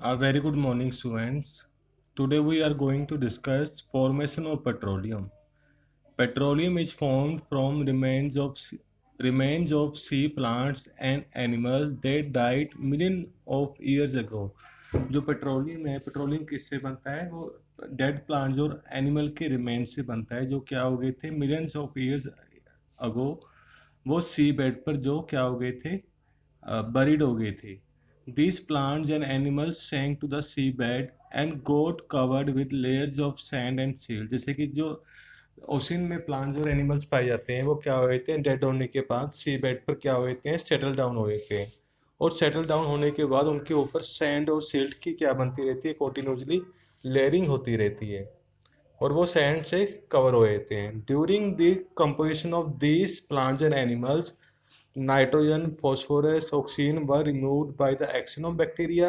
A very good morning, students. Today we are going to discuss formation of petroleum. Petroleum is formed from remains of sea plants and animals that died million of years ago. जो petroleum है, petroleum किससे बनता है? वो dead plants और animal के remain से बनता है, जो क्या हो गए थे मिलियंस ऑफ ईयर्स अगो। वो सी बेड पर जो क्या हो गए थे, buried हो गए थे. These plants and animals sank to the seabed and got covered with layers of sand and silt. जैसे कि जो ओशन में प्लांट्स और एनिमल्स पाए जाते हैं वो क्या हुए थे, डेड होने के बाद सी बेड पर क्या हुए थे, सेटल डाउन हुए थे. और सेटल डाउन होने के बाद उनके ऊपर सैंड और सिल्ट की क्या बनती रहती है, कंटिन्यूसली लेयरिंग होती रहती है और वो सैंड से कवर हो जाते हैं. During the composition of these plants and animals, nitrogen, phosphorus, oxygen were removed by the action of bacteria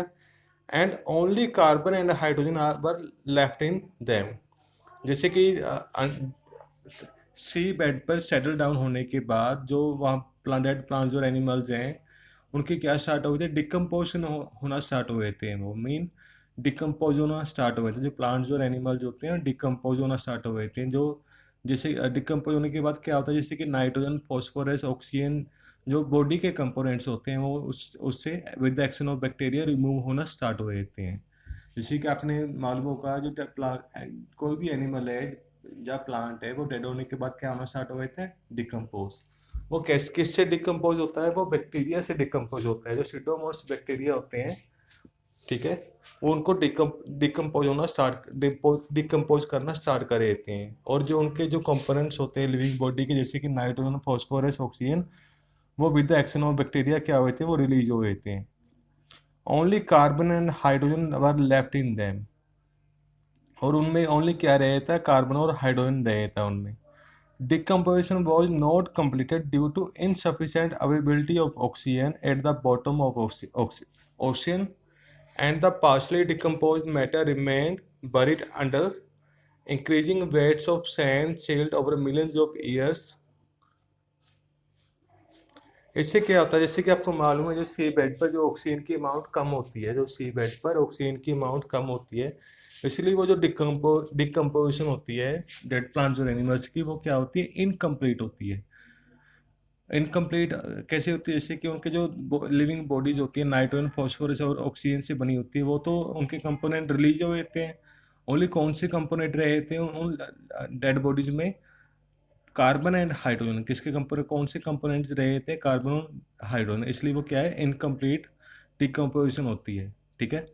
and only carbon and hydrogen were left in them. जैसे कि सी बेड पर सेटल डाउन होने के बाद जो वहाँ प्लांटेड प्लांट्स और animals हैं उनके क्या स्टार्ट हुए थे, डिकम्पोजिशन होना स्टार्ट हुए थे. वो मीन डिकम्पोज होना स्टार्ट हुए थे. जो प्लांट्स और एनिमल्स होते हैं डिकम्पोज होना स्टार्ट हुए थे. जो जैसे डिकम्पोज होने के बाद क्या होता है, जैसे कि नाइट्रोजन, फॉस्फोरस, ऑक्सीजन जो बॉडी के कंपोनेंट्स होते हैं वो उससे with the action of bacteria remove होना स्टार्ट हो जाते हैं. जैसे कि आपने मालूम होगा जो कोई भी एनिमल है या प्लांट है वो डेड होने के बाद क्या होना स्टार्ट हो जाता है, डिकम्पोज. वो किससे डिकम्पोज होता है, वो बैक्टीरिया से डिकम्पोज होता है. जो सीडोमोनास बैक्टीरिया होते हैं, ठीक है, वो उनको डिकम्पोज होना डिकम्पोज करना स्टार्ट कर देते हैं. और जो उनके जो कंपोनेंट्स होते हैं लिविंग बॉडी के, जैसे कि नाइट्रोजन, फॉस्फोरस, ऑक्सीजन, वो with the action of bacteria क्या हुए थे, वो रिलीज हो गए थे. Only carbon and hydrogen were left in them. और उनमें ओनली क्या रहता है, कार्बन और हाइड्रोजन रहता है उनमें. Decomposition was not completed due to insufficient availability of oxygen at the bottom of ocean, and the partially decomposed matter remained buried under increasing weights of sand sailed over millions of years. इससे क्या होता है, जैसे कि आपको मालूम है जो सी बेड पर जो ऑक्सीजन की अमाउंट कम होती है, जो सी बेड पर ऑक्सीजन की अमाउंट कम होती है, इसलिए वो जो डिकम्पोजिशन होती है डेड प्लांट्स और एनिमल्स की, वो क्या होती है, इनकम्प्लीट होती है. इनकम्प्लीट कैसे होती है, जैसे कि उनके जो लिविंग बॉडीज होती है नाइट्रोजन, फॉस्फोरस और ऑक्सीजन से बनी होती है, वो तो उनके कंपोनेंट रिलीज हो जाते हैं. ओनली कौन से कंपोनेंट रहते हैं उन डेड बॉडीज में, कार्बन एंड हाइड्रोजन. किसके कंपोनेंट, कौन से कंपोनेंट्स रहे थे, कार्बन और हाइड्रोजन. इसलिए वो क्या है, इनकम्प्लीट डिकम्पोजिशन होती है. ठीक है.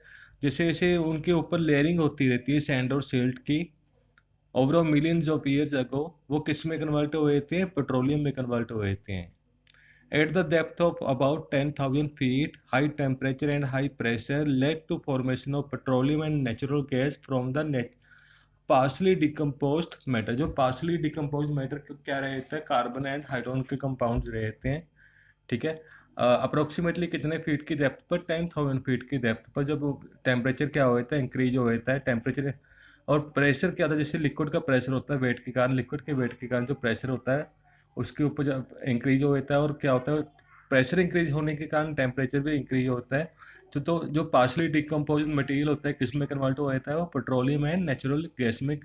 जैसे जैसे उनके ऊपर लेयरिंग होती रहती है सैंड और सिल्ट की over millions of years ago, वो किस में कन्वर्ट हुए थे, पेट्रोलियम में कन्वर्ट हुए थे. At the depth of about 10,000 feet, high temperature and high pressure led to formation of petroleum and natural gas from the partially decomposed matter. जो partially decomposed matter क्या रहता है, कार्बन एंड हाइड्रोजन के compounds रहते हैं. ठीक है. Approximately कितने फीट की डेप्थ पर, 10,000 फीट की डेप्थ पर जब टेम्परेचर क्या होता है, इंक्रीज हो जाता है टेम्परेचर. और प्रेशर क्या होता है, जैसे लिक्विड का प्रेशर होता है वेट के कारण, लिक्विड के वेट के कारण जो प्रेशर होता है उसके ऊपर जब इंक्रीज हो जाता है, और क्या होता है, प्रेशर इंक्रीज होने के कारण टेम्परेचर भी इंक्रीज होता है. तो जो पार्शली डिकम्पोज मटेरियल होता है किस में कन्वर्ट हो जाता है, वो पेट्रोलियम एंड नेचुरल गैस में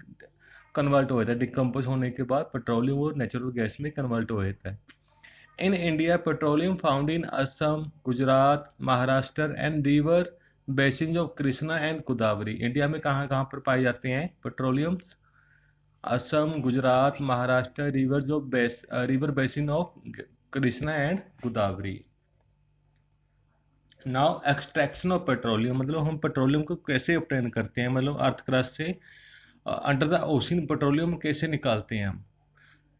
कन्वर्ट हो जाता है. डिकम्पोज होने के बाद पेट्रोलियम और नेचुरल गैस में कन्वर्ट हो जाता है. In India, petroleum found in Assam, Gujarat, Maharashtra and river basins of Krishna and Godavari. India में कहाँ कहाँ पर पाए जाते हैं petroleums, Assam, Gujarat, Maharashtra, river basin of Krishna and Godavari. Now extraction of petroleum, मतलब हम पेट्रोलियम को कैसे ऑब्टेन करते हैं, मतलब अर्थ क्रस्ट से अंडर द ओशन पेट्रोलियम कैसे निकालते हैं हम.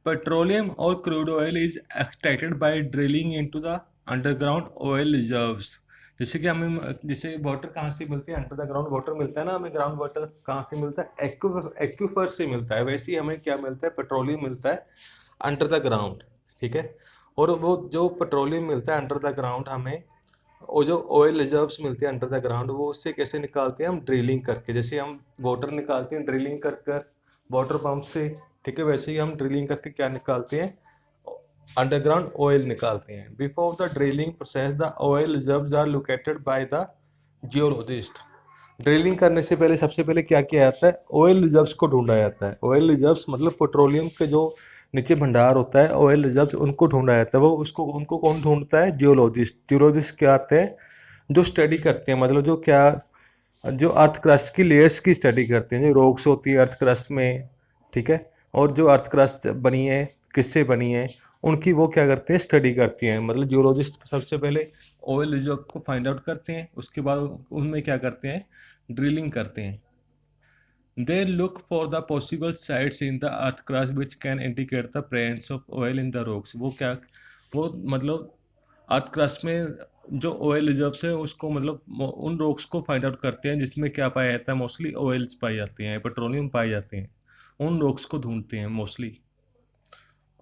Petroleum or crude oil is extracted by drilling into the underground oil reserves. जैसे कि हमें, जैसे वाटर कहाँ से मिलते हैं, अंडर द ग्राउंड वाटर मिलता है ना हमें. ग्राउंड वाटर कहाँ से मिलता है, एक्यूफर से मिलता है. वैसे ही हमें क्या मिलता है, पेट्रोलियम मिलता है अंडर द ग्राउंड. ठीक है. और वो जो पेट्रोलियम मिलता है अंडर द ग्राउंड हमें, वो जो ऑयल रिजर्व्स मिलते हैं अंडर द ग्राउंड, वो उससे कैसे निकालते हैं हम, ड्रिलिंग करके. जैसे हम वाटर निकालते हैं ड्रिलिंग कर वाटर पंप से, ठीक है, वैसे ही हम ड्रिलिंग करके क्या निकालते हैं, अंडरग्राउंड ऑयल निकालते हैं. Before the drilling process the oil reserves are located by the geologist. Drilling करने से पहले सबसे पहले क्या किया जाता है, ऑयल रिजर्व्स को ढूंढा जाता है। ऑयल रिजर्व्स मतलब पेट्रोलियम के जो नीचे भंडार होता है, ऑयल रिजर्व्स उनको ढूंढा जाता है। वो उसको उनको कौन ढूंढता है, जियोलॉजिस्ट। जियोलॉजिस्ट क्या आते हैं, जो स्टडी करते हैं, मतलब जो क्या, जो अर्थ क्रस्ट की लेयर्स की स्टडी करते हैं, जो रॉक्स होती है अर्थ क्रस्ट में, ठीक है, और जो अर्थ क्रस्ट बनी है, किससे बनी है, उनकी वो क्या करते हैं, स्टडी करती हैं। मतलब जियोलॉजिस्ट सबसे पहले ऑयल रिजर्व को फाइंड आउट करते हैं, उसके बाद उनमें क्या करते हैं, ड्रिलिंग करते हैं। They look for the possible sites in the earth crust which can indicate the presence of oil in the rocks. वो क्या, वो मतलब अर्थ क्रस्ट में जो ऑयल रिजर्व्स है उसको, मतलब उन रॉक्स को फाइंड आउट करते हैं जिसमें क्या पाया जाता है, मोस्टली ऑयल्स पाई जाती हैं, पेट्रोलियम पाए जाते हैं। उन रॉक्स को ढूंढते हैं mostly.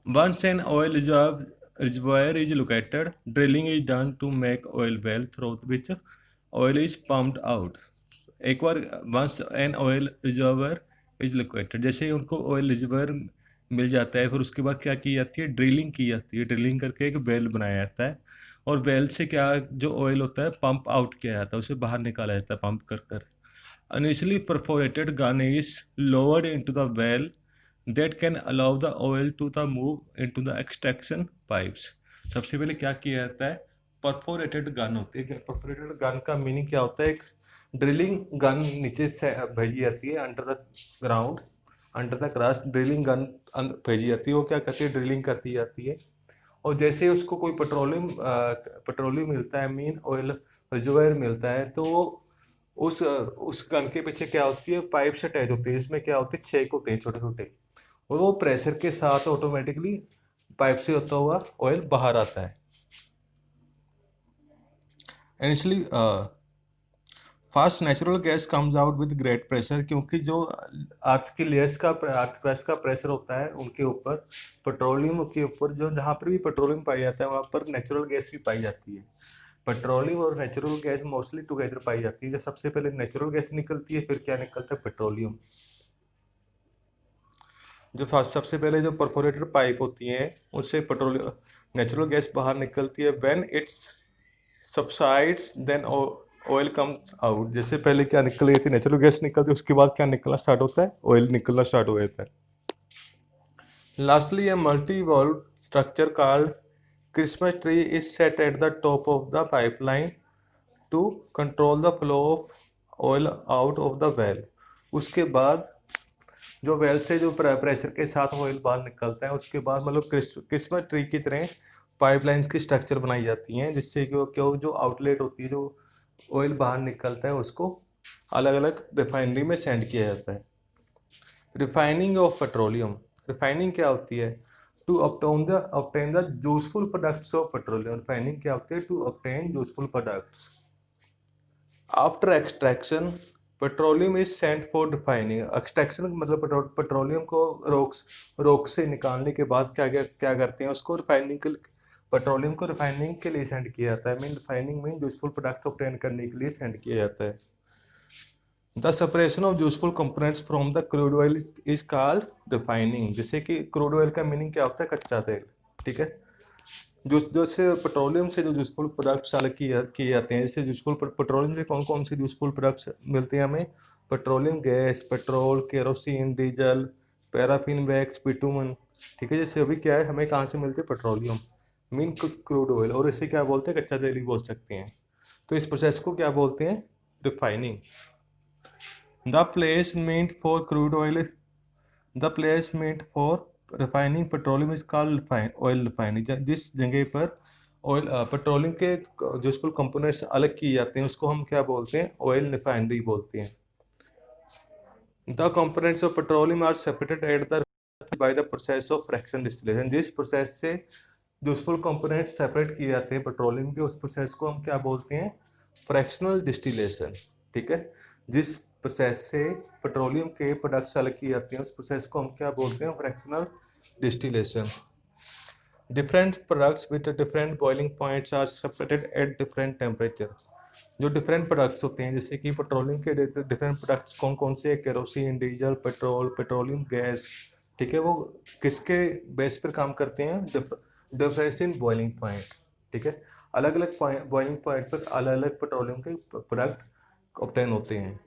Once an oil reservoir is located, drilling is done to make oil well through which oil is pumped out. एक बार once an oil reservoir is located, जैसे ही उनको ऑयल रिजर्वर मिल जाता है, फिर उसके बाद क्या की जाती है, ड्रिलिंग की जाती है। ड्रिलिंग करके एक वेल बनाया जाता है, और वेल से क्या, जो ऑयल होता है पंप आउट किया जाता है, उसे बाहर निकाला जाता है पंप कर कर। Initially perforated gun is lowered into the well that can allow the oil to the move into the extraction pipes. सबसे पहले क्या किया जाता है, परफोरेटेड गन होती है। परफोरेटेड गन का मीनिंग क्या होता है, एक ड्रिलिंग गन नीचे से भेजी जाती है under the ground, under the crust drilling gun भेजी जाती है। वो क्या करती है, ड्रिलिंग करती जाती है, और जैसे उसको कोई पेट्रोलियम मिलता है, मीन ऑयल रिजर्वायर मिलता है, तो वो उस गन के पीछे क्या होती है, पाइप से अटैच होती है। इसमें क्या होते हैं, छेक होते हैं छोटे छोटे, और वो प्रेशर के साथ ऑटोमेटिकली पाइप से होता हुआ ऑयल बाहर आता है। Initially fast natural gas comes out with great pressure, क्योंकि जो अर्थ की लेयर्स का, अर्थ क्रस्ट का प्रेशर होता है उनके ऊपर, पेट्रोलियम के ऊपर, जो जहाँ पर भी पेट्रोलियम पाया जाता है वहाँ पर नेचुरल गैस भी पाई जाती है। पेट्रोलियम और नेचुरल गैस मोस्टली टुगेदर पाई जाती है। जब सबसे पहले नेचुरल गैस निकलती है, फिर क्या निकलता है, पेट्रोलियम। जो फर्स्ट सबसे पहले जो परफोरेटेड पाइप होती हैं उससे पेट्रोलियम नेचुरल गैस बाहर निकलती है। When it's subsides then oil comes out. जैसे पहले क्या निकल रही थी, नेचुरल गैस निकलती है, उसके बाद क्या निकलना स्टार्ट होता है, ऑयल निकलना स्टार्ट हो जाता है। Lastly a multi valve structure called Christmas tree is set at the top of the pipeline to control the flow of oil out of the well. उसके बाद जो वेल से जो प्रेशर के साथ ऑयल बाहर निकलता है, उसके बाद मतलब क्रिसमस ट्री की तरह पाइपलाइंस की स्ट्रक्चर बनाई जाती हैं, जिससे कि वो जो आउटलेट होती है, जो ऑयल बाहर निकलता है, उसको अलग अलग रिफाइनरी में सेंड किया जाता है। Refining of petroleum. रिफाइनिंग क्या होती है, to obtain the useful products of petroleum। Refining क्या होती है, to obtain useful products। After extraction petroleum is sent for refining. Extraction मतलब पेट्रोलियम को रोक से निकालने के बाद क्या करते हैं, उसको रिफाइनिंग के, पेट्रोलियम को रिफाइनिंग के लिए सेंड किया जाता है। मीन रिफाइनिंग में यूजफुल प्रोडक्ट ऑब्टेन करने के लिए सेंड किया जाता है। The separation of useful components from the crude oil is called refining. जैसे कि क्रूड ऑयल का मीनिंग क्या होता है, कच्चा तेल, ठीक है। जो से पेट्रोलियम से जो यूजफुल प्रोडक्ट्स अलग किए जाते हैं, जैसे यूजफुल पेट्रोलियम से कौन कौन से यूजफुल प्रोडक्ट्स मिलते हैं हमें, petroleum gas, petrol, kerosene, diesel, paraffin wax, bitumen, ठीक है। जैसे अभी क्या है, हमें कहाँ से मिलते हैं, पेट्रोलियम, मीन क्रूड ऑयल, और इसे क्या बोलते हैं, कच्चा तेल ही बोल सकते हैं। तो इस प्रोसेस को क्या बोलते हैं, refining. The place meant for crude oil, the place meant for refining petroleum is called oil refining. जिस जगह पर ऑयल पेट्रोलियम के यूजफुल कंपोनेंट्स अलग किए जाते हैं, उसको हम क्या बोलते हैं, ऑयल रिफाइनरी बोलते हैं। The components of petroleum are separated at the by the process of fraction distillation. जिस प्रोसेस से यूजफुल कंपोनेंट्स सेपरेट किए जाते हैं पेट्रोलियम के, उस प्रोसेस को हम क्या बोलते हैं, फ्रैक्शनल डिस्टिलेशन, ठीक है। जिस प्रोसेस से पेट्रोलियम के प्रोडक्ट्स अलग किए जाते हैं, उस प्रोसेस को हम क्या बोलते हैं, fractional distillation. Different products with different boiling points are separated at different temperature. जो डिफरेंट प्रोडक्ट्स होते हैं, जैसे कि पेट्रोलियम के डिफरेंट प्रोडक्ट्स कौन कौन से, kerosene, diesel, petrol, petroleum gas, ठीक है। वो किसके बेस पर काम करते हैं, डिफरेंस इन बॉइलिंग पॉइंट, ठीक है। अलग अलग बॉइलिंग पॉइंट पर अलग अलग पेट्रोलियम के प्रोडक्ट ऑब्टेन होते हैं।